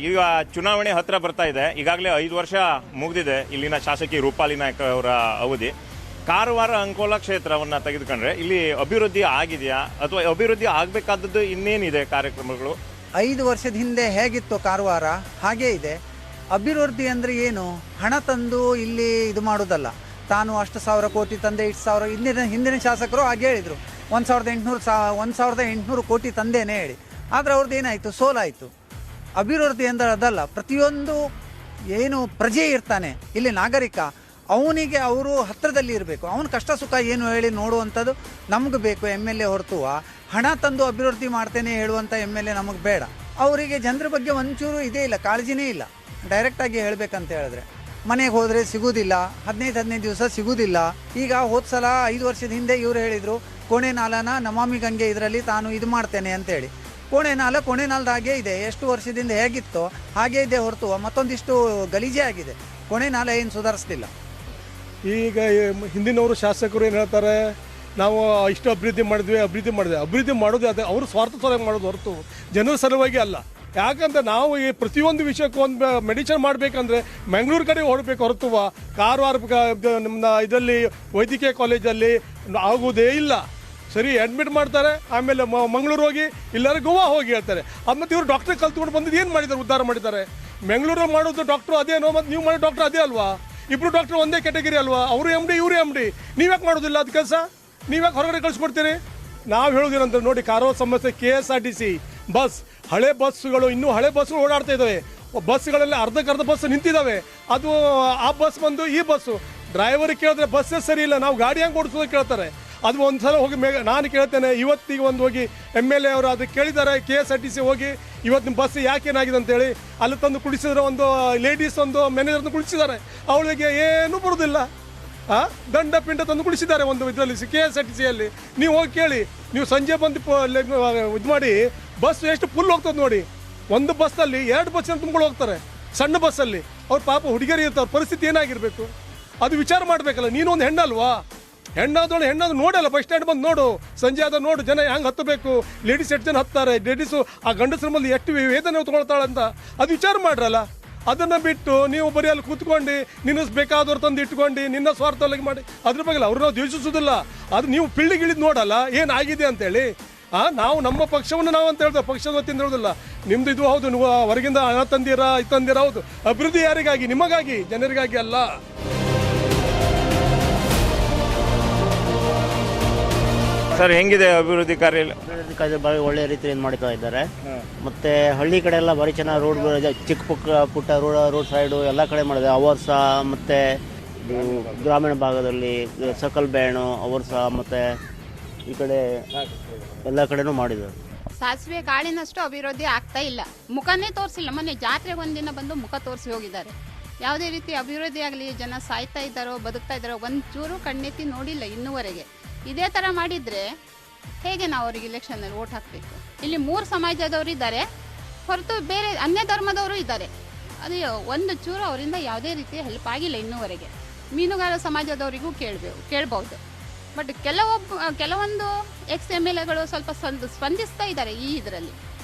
ಈಗ ಚುನಾವಣೆ ಹತ್ರ ಬರ್ತಾ ಇದೆ. ಈಗಾಗಲೇ 5 ವರ್ಷ ಮುಗಿದಿದೆ ಇಲ್ಲಿನ ಶಾಸಕಿ ರೂಪಾಲಿ ನಾಯ್ಕ ಅವರ ಅವಧಿ. ಕಾರವಾರ ಅಂಕೋಲಾ ಕ್ಷೇತ್ರವನ್ನು ತೆಗೆದುಕೊಂಡ್ರೆ ಇಲ್ಲಿ ಅಭಿವೃದ್ಧಿ ಆಗಿದೆಯಾ ಅಥವಾ ಅಭಿವೃದ್ಧಿ ಆಗಬೇಕಾದದ್ದು ಇನ್ನೇನಿದೆ ಕಾರ್ಯಕ್ರಮಗಳು? 5 ವರ್ಷದ ಹಿಂದೆ ಹೇಗಿತ್ತು ಕಾರವಾರ ಹಾಗೇ ಇದೆ. ಅಭಿವೃದ್ಧಿ ಅಂದರೆ ಏನು? ಹಣ ತಂದು ಇಲ್ಲಿ ಇದು ಮಾಡೋದಲ್ಲ. ತಾನು ಅಷ್ಟು ಸಾವಿರ ಕೋಟಿ ತಂದೆ, ಇಷ್ಟು ಸಾವಿರ ಹಿಂದಿನ ಶಾಸಕರು ಹಾಗೆ ಹೇಳಿದರು. 1800 ಕೋಟಿ ತಂದೇನೆ ಹೇಳಿ. ಆದರೆ ಅವ್ರದ್ದು ಏನಾಯಿತು? ಸೋಲಾಯಿತು. ಅಭಿವೃದ್ಧಿ ಅಂದರೆ ಅದಲ್ಲ. ಪ್ರತಿಯೊಂದು ಏನು ಪ್ರಜೆ ಇರ್ತಾನೆ ಇಲ್ಲಿ ನಾಗರಿಕ, ಅವನಿಗೆ ಅವರು ಹತ್ತಿರದಲ್ಲಿ ಇರಬೇಕು. ಅವನ ಕಷ್ಟ ಸುಖ ಏನು ಹೇಳಿ ನೋಡುವಂಥದ್ದು ನಮಗೆ ಬೇಕು MLA ಹೊರತು ಹಣ ತಂದು ಅಭಿವೃದ್ಧಿ ಮಾಡ್ತೇನೆ ಹೇಳುವಂಥ MLA ನಮಗೆ ಬೇಡ. ಅವರಿಗೆ ಜನರ ಬಗ್ಗೆ ಒಂಚೂರು ಇದೇ ಇಲ್ಲ, ಕಾಳಜಿನೇ ಇಲ್ಲ. ಡೈರೆಕ್ಟಾಗಿ ಹೇಳಬೇಕಂತ ಹೇಳಿದ್ರೆ ಮನೆಗೆ ಹೋದರೆ ಸಿಗೋದಿಲ್ಲ, 15 ದಿವಸ ಸಿಗೋದಿಲ್ಲ. ಈಗ ಹೋದ ಸಲ 5 ವರ್ಷದ ಹಿಂದೆ ಇವರು ಹೇಳಿದರು ಕೋಣೆ ನಾಲನ ನಮಾಮಿ ಗಂಗೆ ಇದರಲ್ಲಿ ತಾನು ಇದು ಮಾಡ್ತೇನೆ ಅಂತೇಳಿ. ಕೋಣೆ ನಾಲ್ದಾಗೆ ಇದೆ. ಎಷ್ಟು ವರ್ಷದಿಂದ ಹೇಗಿತ್ತೋ ಹಾಗೇ ಇದೆ ಹೊರತು ಮತ್ತೊಂದಿಷ್ಟು ಗಲೀಜೆ ಆಗಿದೆ. ಕೋಣೆ ನಾಲ ಏನು ಸುಧಾರಿಸ್ತಿಲ್ಲ. ಈಗ ಹಿಂದಿನವರು ಶಾಸಕರು ಏನು ಹೇಳ್ತಾರೆ, ನಾವು ಇಷ್ಟು ಅಭಿವೃದ್ಧಿ ಮಾಡಿದ್ವಿ. ಅಭಿವೃದ್ಧಿ ಮಾಡೋದು ಅದೇ ಅವ್ರ ಸ್ವಾರ್ಥ ಸಲುವಾಗಿ ಮಾಡೋದು ಹೊರತು ಜನರ ಸಲುವಾಗಿ ಅಲ್ಲ. ಯಾಕಂದರೆ ನಾವು ಈ ಪ್ರತಿಯೊಂದು ವಿಷಯಕ್ಕೂ ಒಂದು ಮೆಡಿಸಿನ್ ಮಾಡಬೇಕಂದ್ರೆ ಬೆಂಗಳೂರು ಕಡೆ ಹೊರಬೇಕು ಹೊರತು ಕಾರವಾರ ನಮ್ಮ ಇದರಲ್ಲಿ ವೈದ್ಯಕೀಯ ಕಾಲೇಜಲ್ಲಿ ಆಗುವುದೇ ಇಲ್ಲ. ಸರಿ ಅಡ್ಮಿಟ್ ಮಾಡ್ತಾರೆ, ಆಮೇಲೆ ಮಂಗಳೂರು ಹೋಗಿ ಇಲ್ಲಾರ ಗೋವಾ ಹೋಗಿ ಹೇಳ್ತಾರೆ. ಅದು ಮತ್ತು ಇವರು ಡಾಕ್ಟ್ರಿಗೆ ಕಲ್ತ್ಕೊಂಡು ಬಂದಿದ್ದು ಏನು ಮಾಡಿದ್ದಾರೆ? ಉದ್ಧಾರ ಮಾಡಿದ್ದಾರೆ. ಬೆಂಗಳೂರಲ್ಲಿ ಮಾಡೋದು ಡಾಕ್ಟ್ರು ಅದೇನೋ, ಮತ್ತು ನೀವು ಮಾಡೋ ಡಾಕ್ಟ್ರು ಅದೇ ಅಲ್ವಾ? ಇಬ್ಬರು ಡಾಕ್ಟ್ರು ಒಂದೇ ಕ್ಯಾಟಗರಿ ಅಲ್ವಾ? ಅವರು MD ಇವರು MD. ನೀವ್ಯಾಕೆ ಮಾಡೋದಿಲ್ಲ ಅದು ಕೆಲಸ? ನೀವ್ಯಾಕೆ ಹೊರಗಡೆ ಕಳಿಸ್ಕೊಡ್ತೀರಿ? ನಾವು ಹೇಳೋದೇನಂತ ನೋಡಿ, ಕಾರವಾರ ಸಮಸ್ಯೆ KSRTC ಬಸ್, ಹಳೆ ಬಸ್ಸುಗಳು, ಇನ್ನೂ ಹಳೆ ಬಸ್ಸುಗಳು ಓಡಾಡ್ತಾ ಇದ್ದಾವೆ. ಬಸ್ಗಳಲ್ಲಿ ಅರ್ಧಕ್ಕರ್ಧ ಬಸ್ ನಿಂತಿದ್ದಾವೆ. ಅದು ಆ ಬಸ್ ಬಂದು ಈ ಬಸ್ಸು ಡ್ರೈವರಿಗೆ ಕೇಳಿದ್ರೆ ಬಸ್ಸೇ ಸರಿ ಇಲ್ಲ, ನಾವು ಗಾಡಿ ಹೆಂಗೆ ಓಡಿಸೋದು ಕೇಳ್ತಾರೆ. ಅದು ಒಂದು ಸಲ ಹೋಗಿ ನಾನು ಕೇಳ್ತೇನೆ, ಇವತ್ತಿಗೆ ಒಂದು ಹೋಗಿ MLA ಅವರು ಅದಕ್ಕೆ ಕೇಳಿದ್ದಾರೆ, KSRTC ಹೋಗಿ ಇವತ್ತು ನಿಮ್ಮ ಬಸ್ ಯಾಕೇನಾಗಿದೆ ಅಂತೇಳಿ ಅಲ್ಲಿ ತಂದು ಕುಡಿಸಿದ್ರೆ ಒಂದು ಲೇಡೀಸ್ ಒಂದು ಮ್ಯಾನೇಜರ್ನ ಕುಡಿಸಿದ್ದಾರೆ. ಅವಳಿಗೆ ಏನೂ ಬರೋದಿಲ್ಲ. ದಂಡ ಪಿಂಡ ತಂದು ಕುಡಿಸಿದ್ದಾರೆ ಒಂದು ಇದರಲ್ಲಿ KSRTCಯಲ್ಲಿ. ನೀವು ಹೋಗಿ ಕೇಳಿ, ನೀವು ಸಂಜೆ ಬಂದು ಇದು ಮಾಡಿ ಬಸ್ ಎಷ್ಟು ಫುಲ್ ಹೋಗ್ತದೆ ನೋಡಿ. ಒಂದು ಬಸ್ಸಲ್ಲಿ 2 ಬಸ್ಸನ್ನು ತುಂಬ್ಕೊಂಡು ಹೋಗ್ತಾರೆ, ಸಣ್ಣ ಬಸ್ಸಲ್ಲಿ. ಅವ್ರ ಪಾಪ ಹುಡುಗಿಯರು ಇರ್ತಾರೆ, ಪರಿಸ್ಥಿತಿ ಏನಾಗಿರಬೇಕು ಅದು ವಿಚಾರ ಮಾಡಬೇಕಲ್ಲ. ನೀನು ಒಂದು ಹೆಣ್ಣಲ್ವಾ? ಹೆಣ್ಣಾದ್ರು ನೋಡಲ್ಲ, ಬಸ್ ಸ್ಟ್ಯಾಂಡ್ ಬಂದು ನೋಡು, ಸಂಜೆ ಆದ ನೋಡು, ಜನ ಹೆಂಗೆ ಹತ್ತಬೇಕು, ಲೇಡೀಸ್ ಎಷ್ಟು ಜನ ಹತ್ತಾರೆ, ಲೇಡೀಸು ಆ ಗಂಡಸರ ಮೇಲೆ ಎಷ್ಟು ವೇದನೆ ತೊಗೊಳ್ತಾಳಂತ ಅದು ವಿಚಾರ ಮಾಡ್ರಲ್ಲ. ಅದನ್ನು ಬಿಟ್ಟು ನೀವು ಬರೀ ಅಲ್ಲಿ ಕೂತ್ಕೊಂಡು ನಿಲ್ಲಿಸ್ಬೇಕಾದವ್ರು ತಂದು ಇಟ್ಕೊಂಡು ನಿನ್ನ ಸ್ವಾರ್ಥವಾಗಿ ಮಾಡಿ ಅದ್ರ ಬಗ್ಗೆ ಅವ್ರು ನಾವು ದ್ವೇಷಿಸೋದಿಲ್ಲ. ಅದು ನೀವು ಪಿಳ್ಳಿಗಿಳಿದು ನೋಡಲ್ಲ ಏನಾಗಿದೆ ಅಂತೇಳಿ. ನಾವು ನಮ್ಮ ಪಕ್ಷವನ್ನು ನಾವು ಅಂತ ಹೇಳ್ತೇವೆ, ಪಕ್ಷದ ವತಿಯಿಂದ ಹೇಳೋದಿಲ್ಲ. ನಿಮ್ದು ಇದು ಹೌದು, ನೀವು ಹೊರಗಿಂದ ಹಣ ತಂದಿರಾ ಇದು ತಂದಿರಾ, ಹೌದು. ಅಭಿವೃದ್ಧಿ ಯಾರಿಗಾಗಿ? ನಿಮಗಾಗಿ, ಜನರಿಗಾಗಿ ಅಲ್ಲ. ಸರ್, ಹೆಂಗಿದೆ ಅಭಿವೃದ್ಧಿ ಕಾರ್ಯ? ಭಾರಿ ಒಳ್ಳೆ ರೀತಿಯಲ್ಲಿ ಮಾಡ್ತಾ ಇದ್ದಾರೆ. ಮತ್ತು ಹಳ್ಳಿ ಕಡೆ ಎಲ್ಲ ಭಾರಿ ಚೆನ್ನಾಗಿ ರೋಡ್, ಚಿಕ್ಕ ಪುಟ್ಟ ರೋಡ್ ಸೈಡು ಎಲ್ಲ ಕಡೆ ಮಾಡಿದೆ. ಅವರ್ಸ ಮತ್ತು ಗ್ರಾಮೀಣ ಭಾಗದಲ್ಲಿ ಸಕಲ್ ಬ್ಯಾಣು ಅವರ್ಸ ಮತ್ತು ಈ ಕಡೆ ಎಲ್ಲ ಕಡೆನೂ ಮಾಡಿದ್ದಾರೆ. ಸಾಸಿವೆ ಕಾಳಿನಷ್ಟು ಅಭಿವೃದ್ಧಿ ಆಗ್ತಾ ಇಲ್ಲ. ಮುಖನೇ ತೋರಿಸಿಲ್ಲ. ಮೊನ್ನೆ ಜಾತ್ರೆಗೆ ಒಂದಿನ ಬಂದು ಮುಖ ತೋರಿಸಿ ಹೋಗಿದ್ದಾರೆ. ಯಾವುದೇ ರೀತಿ ಅಭಿವೃದ್ಧಿ ಆಗಲಿ, ಜನ ಸಾಯ್ತಾ ಇದ್ದಾರೋ ಬದುಕ್ತಾ ಇದ್ದಾರೋ ಒಂಚೂರು ಕಣ್ಣೆತ್ತಿ ನೋಡಿಲ್ಲ ಇನ್ನೂವರೆಗೆ. ಇದೇ ಥರ ಮಾಡಿದರೆ ಹೇಗೆ ನಾವು ಅವ್ರಿಗೆ ಇಲೆಕ್ಷನಲ್ಲಿ ವೋಟ್ ಹಾಕಬೇಕು? ಇಲ್ಲಿ 3 ಸಮಾಜದವರು ಇದ್ದಾರೆ, ಹೊರತು ಬೇರೆ ಅನ್ಯ ಧರ್ಮದವರು ಇದ್ದಾರೆ. ಅದು ಒಂದು ಚೂರು ಅವರಿಂದ ಯಾವುದೇ ರೀತಿಯ ಹೆಲ್ಪ್ ಆಗಿಲ್ಲ ಇನ್ನೂವರೆಗೆ. ಮೀನುಗಾರ ಸಮಾಜದವರಿಗೂ ಕೇಳ್ಬೋದು. ಬಟ್ ಕೆಲವೊಂದು MLAಗಳು ಸ್ವಲ್ಪ ಸ್ಪಂದಿಸ್ತಾ ಇದ್ದಾರೆ ಈ ಇದರಲ್ಲಿ.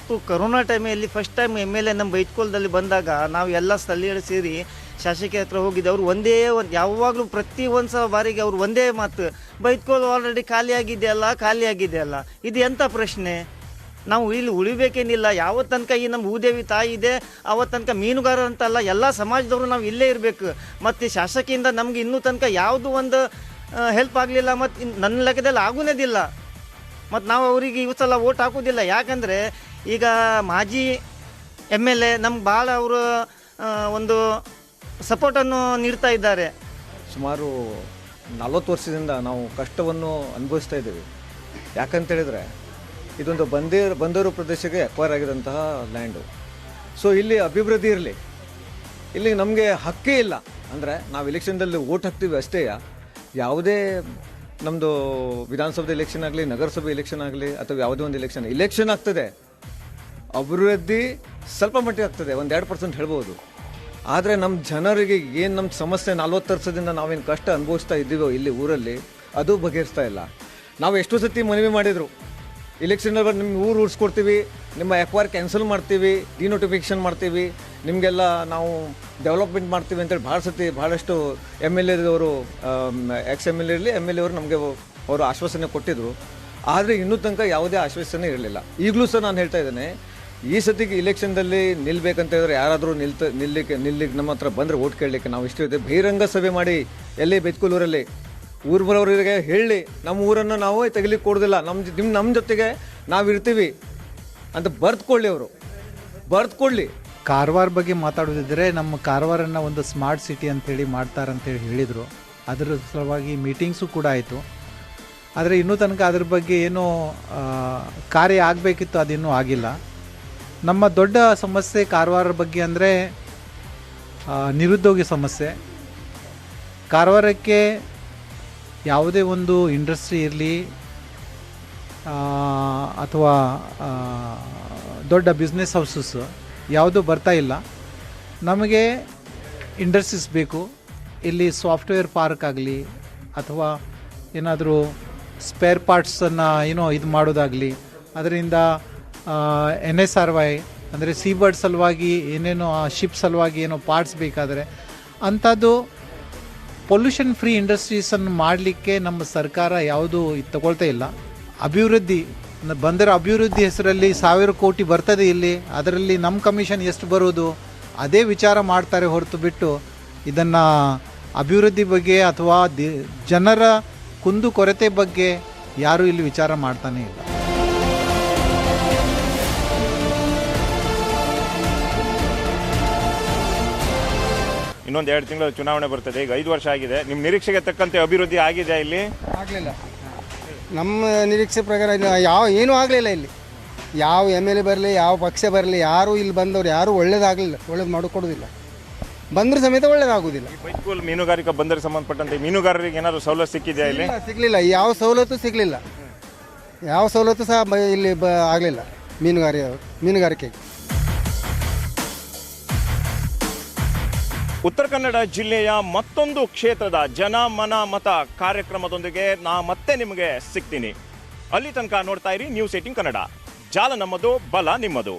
ಕೊರೋನಾ ಟೈಮಲ್ಲಿ ಫಸ್ಟ್ ಟೈಮ್ MLA ನಮ್ಮ ಬೈತ್ಕೋಲದಲ್ಲಿ ಬಂದಾಗ ನಾವು ಎಲ್ಲ ಸ್ಥಳೀಯರು ಸೇರಿ ಶಾಸಕಿ ಹತ್ರ ಹೋಗಿದ್ದೆ. ಅವರು ಒಂದೇ ಯಾವಾಗಲೂ ಪ್ರತಿ ಒಂದು ಬಾರಿಗೆ ಅವರು ಒಂದೇ ಮಾತು, ಬೈತ್ಕೋಲ್ ಆಲ್ರೆಡಿ ಖಾಲಿಯಾಗಿದೆಯಲ್ಲ, ಇದು ಎಂಥ ಪ್ರಶ್ನೆ? ನಾವು ಇಲ್ಲಿ ಉಳಿಬೇಕೇನಿಲ್ಲ. ಯಾವತ್ತು ತನಕ ಈ ನಮ್ಮ ಭೂದೇವಿ ತಾಯಿ ಇದೆ ಆವತ್ತು ತನಕ ಮೀನುಗಾರ ಅಂತಲ್ಲ, ಎಲ್ಲ ಸಮಾಜದವರು ನಾವು ಇಲ್ಲೇ ಇರಬೇಕು. ಮತ್ತು ಶಾಸಕಿಯಿಂದ ನಮ್ಗೆ ಇನ್ನೂ ತನಕ ಯಾವುದು ಒಂದು ಹೆಲ್ಪ್ ಆಗಲಿಲ್ಲ, ಮತ್ತು ನನ್ನ ಲೆಕ್ಕದಲ್ಲಿ ಆಗುವುದಿಲ್ಲ. ಮತ್ತು ನಾವು ಅವರಿಗೆ ಈ ಸಲ ವೋಟ್ ಹಾಕೋದಿಲ್ಲ. ಯಾಕಂದರೆ ಈಗ ಮಾಜಿ MLA ನಮ್ಗೆ ಭಾಳ ಅವರು ಒಂದು ಸಪೋರ್ಟನ್ನು ನೀಡ್ತಾ ಇದ್ದಾರೆ. ಸುಮಾರು 40 ವರ್ಷದಿಂದ ನಾವು ಕಷ್ಟವನ್ನು ಅನುಭವಿಸ್ತಾ ಇದ್ದೀವಿ. ಯಾಕಂತೇಳಿದರೆ ಇದೊಂದು ಬಂದರು ಪ್ರದೇಶಕ್ಕೆ ಅಕ್ವೈರ್ ಆಗಿರೋಂತಹ ಲ್ಯಾಂಡು. ಸೊ ಇಲ್ಲಿ ಅಭಿವೃದ್ಧಿ ಇರಲಿ, ಇಲ್ಲಿ ನಮಗೆ ಹಕ್ಕೇ ಇಲ್ಲ. ಅಂದರೆ ನಾವು ಎಲೆಕ್ಷನ್ದಲ್ಲಿ ವೋಟ್ ಹಾಕ್ತೀವಿ ಅಷ್ಟೇ. ಯಾವುದೇ ನಮ್ಮದು ವಿಧಾನಸಭೆ ಎಲೆಕ್ಷನ್ ಆಗಲಿ, ನಗರಸಭೆ ಎಲೆಕ್ಷನ್ ಆಗಲಿ, ಅಥವಾ ಯಾವುದೇ ಒಂದು ಎಲೆಕ್ಷನ್ ಆಗ್ತದೆ, ಅಭಿವೃದ್ಧಿ ಸ್ವಲ್ಪ ಮಟ್ಟಿಗೆ ಆಗ್ತದೆ, 1-2% ಹೇಳ್ಬೋದು. ಆದರೆ ನಮ್ಮ ಜನರಿಗೆ ಏನು ನಮ್ಮ ಸಮಸ್ಯೆ 40 ವರ್ಷದಿಂದ ನಾವೇನು ಕಷ್ಟ ಅನುಭವಿಸ್ತಾ ಇದ್ದೀವೋ ಇಲ್ಲಿ ಊರಲ್ಲಿ, ಅದು ಬಗೆಹರಿಸ್ತಾ ಇಲ್ಲ. ನಾವು ಎಷ್ಟೋ ಸತಿ ಮನವಿ ಮಾಡಿದರು, ಎಲೆಕ್ಷನಲ್ಲಿ ನಿಮ್ಮ ಊರು ಉಳಿಸ್ಕೊಡ್ತೀವಿ, ನಿಮ್ಮ ಎಫ್.ಐ.ಆರ್ ಕ್ಯಾನ್ಸಲ್ ಮಾಡ್ತೀವಿ, ಡಿನೋಟಿಫಿಕೇಷನ್ ಮಾಡ್ತೀವಿ, ನಿಮಗೆಲ್ಲ ನಾವು ಡೆವಲಪ್ಮೆಂಟ್ ಮಾಡ್ತೀವಿ ಅಂತೇಳಿ ಭಾಳಷ್ಟು ಎಮ್ ಎಲ್ ಎದವರು, ಎಕ್ಸ್ ಎಮ್ ಎಲ್ ಎ ಇರಲಿ ಎಮ್ ಎಲ್ ಎ ಅವರು ನಮಗೆ ಅವರು ಆಶ್ವಾಸನೆ ಕೊಟ್ಟಿದ್ದರು. ಆದರೆ ಇನ್ನೂ ತನಕ ಯಾವುದೇ ಆಶ್ವಾಸನೆ ಇರಲಿಲ್ಲ. ಈಗಲೂ ಸಹ ನಾನು ಹೇಳ್ತಾ ಇದ್ದೇನೆ, ಈ ಸತಿಗೆ ಇಲೆಕ್ಷನ್ದಲ್ಲಿ ನಿಲ್ಲಬೇಕಂತ ಹೇಳಿದ್ರೆ ಯಾರಾದರೂ ನಿಲ್ಲಿಕ್ಕೆ ನಮ್ಮ ಹತ್ರ ಬಂದರೆ ಓಟ್ ಕೇಳಲಿಕ್ಕೆ ನಾವು ಇಷ್ಟ ಇದೆ. ಬಹಿರಂಗ ಸಭೆ ಮಾಡಿ ಎಲ್ಲಿ ಬೆತ್ಕೂಲೂರಲ್ಲಿ ಊರು ಬರೋರಿಗೆ ಹೇಳಿ, ನಮ್ಮ ಊರನ್ನು ನಾವು ತೆಗಿಲಿಕ್ಕೆ ಕೊಡೋದಿಲ್ಲ, ನಮ್ಮ ಜೊತೆಗೆ ನಾವು ಇರ್ತೀವಿ ಅಂತ ಬರೆದುಕೊಳ್ಳಿ, ಅವರು ಬರೆದುಕೊಳ್ಳಿ. ಕಾರವಾರ ಬಗ್ಗೆ ಮಾತಾಡೋದಿದ್ದರೆ, ನಮ್ಮ ಕಾರವಾರನ್ನು ಒಂದು ಸ್ಮಾರ್ಟ್ ಸಿಟಿ ಅಂತೇಳಿ ಮಾಡ್ತಾರಂತೇಳಿ ಹೇಳಿದರು. ಅದರ ಸಲುವಾಗಿ ಮೀಟಿಂಗ್ಸು ಕೂಡ ಆಯಿತು. ಆದರೆ ಇನ್ನೂ ತನಕ ಅದ್ರ ಬಗ್ಗೆ ಏನೋ ಕಾರ್ಯ ಆಗಬೇಕಿತ್ತು, ಅದಿನ್ನೂ ಆಗಿಲ್ಲ. ನಮ್ಮ ದೊಡ್ಡ ಸಮಸ್ಯೆ ಕಾರವಾರ ಬಗ್ಗೆ ಅಂದರೆ ನಿರುದ್ಯೋಗಿ ಸಮಸ್ಯೆ. ಕಾರವಾರಕ್ಕೆ ಯಾವುದೇ ಒಂದು ಇಂಡಸ್ಟ್ರಿ ಇರಲಿ ಅಥವಾ ದೊಡ್ಡ ಬಿಸ್ನೆಸ್ ಹೌಸಸ್ ಯಾವುದೂ ಬರ್ತಾ ಇಲ್ಲ. ನಮಗೆ ಇಂಡಸ್ಟ್ರೀಸ್ ಬೇಕು. ಇಲ್ಲಿ ಸಾಫ್ಟ್ವೇರ್ ಪಾರ್ಕ್ ಆಗಲಿ ಅಥವಾ ಏನಾದರೂ ಸ್ಪೇರ್ ಪಾರ್ಟ್ಸನ್ನು ಇದು ಮಾಡೋದಾಗಲಿ, ಅದರಿಂದ NSRY ಅಂದರೆ ಸೀಬರ್ಡ್ ಸಲುವಾಗಿ ಏನೇನೋ ಶಿಪ್ ಸಲುವಾಗಿ ಏನೋ ಪಾರ್ಟ್ಸ್ ಬೇಕಾದರೆ ಅಂಥದ್ದು ಪೊಲ್ಯೂಷನ್ ಫ್ರೀ ಇಂಡಸ್ಟ್ರೀಸನ್ನು ಮಾಡಲಿಕ್ಕೆ ನಮ್ಮ ಸರ್ಕಾರ ಯಾವುದೂ ತಗೊಳ್ತಾ ಇಲ್ಲ. ಅಭಿವೃದ್ಧಿ ಬಂದಿರೋ ಅಭಿವೃದ್ಧಿ ಹೆಸರಲ್ಲಿ 1,000 ಕೋಟಿ ಬರ್ತದೆ ಇಲ್ಲಿ, ಅದರಲ್ಲಿ ನಮ್ಮ ಕಮಿಷನ್ ಎಷ್ಟು ಬರೋದು ಅದೇ ವಿಚಾರ ಮಾಡ್ತಾರೆ ಹೊರತು ಬಿಟ್ಟು ಇದನ್ನು ಅಭಿವೃದ್ಧಿ ಬಗ್ಗೆ ಅಥವಾ ಜನರ ಕುಂದು ಕೊರತೆ ಬಗ್ಗೆ ಯಾರೂ ಇಲ್ಲಿ ವಿಚಾರ ಮಾಡ್ತಾನೆ ಇಲ್ಲ. ಇನ್ನೊಂದು 2 ತಿಂಗಳ ಚುನಾವಣೆ ಬರ್ತದೆ. ಈಗ 5 ವರ್ಷ ಆಗಿದೆ. ನಿಮ್ಮ ನಿರೀಕ್ಷೆಗೆ ತಕ್ಕಂತೆ ಅಭಿವೃದ್ಧಿ ಆಗಿದೆ ಇಲ್ಲಿ? ಆಗಲಿಲ್ಲ. ನಮ್ಮ ನಿರೀಕ್ಷೆ ಪ್ರಕಾರ ಏನೂ ಆಗಲಿಲ್ಲ. ಇಲ್ಲಿ ಯಾವ MLA ಬರಲಿ, ಯಾವ ಪಕ್ಷ ಬರಲಿ, ಯಾರೂ ಇಲ್ಲಿ ಬಂದವರು ಯಾರೂ ಒಳ್ಳೇದಾಗಲಿಲ್ಲ, ಒಳ್ಳೇದು ಮಾಡಿಕೊಡೋದಿಲ್ಲ. ಬಂದರೂ ಸಮೇತ ಒಳ್ಳೇದಾಗೋದಿಲ್ಲ. ಬೈಟ್ಕೂಲ್ ಮೀನುಗಾರಿಕಾ ಬಂದರಿಗೆ ಸಂಬಂಧಪಟ್ಟಂತೆ ಮೀನುಗಾರರಿಗೆ ಏನಾದರೂ ಸವಲತ್ತು ಸಿಕ್ಕಿದೆಯಾ ಇಲ್ಲಿ? ಸಿಗಲಿಲ್ಲ. ಯಾವ ಸವಲತ್ತು ಸಿಗಲಿಲ್ಲ. ಯಾವ ಸವಲತ್ತು ಸಹ ಇಲ್ಲಿ ಆಗಲಿಲ್ಲ ಮೀನುಗಾರಿಕೆಗೆ. ಉತ್ತರ ಕನ್ನಡ ಜಿಲ್ಲೆಯ ಮತ್ತೊಂದು ಕ್ಷೇತ್ರದ ಜನ ಮನ ಮತ ಕಾರ್ಯಕ್ರಮದೊಂದಿಗೆ ಮತ್ತೆ ನಿಮಗೆ ಸಿಗ್ತೀನಿ. ಅಲ್ಲಿ ತನಕ ನೋಡ್ತಾ ಇರಿ News 18 ಕನ್ನಡ. ಜಾಲ ನಮ್ಮದು, ಬಲ ನಿಮ್ಮದು.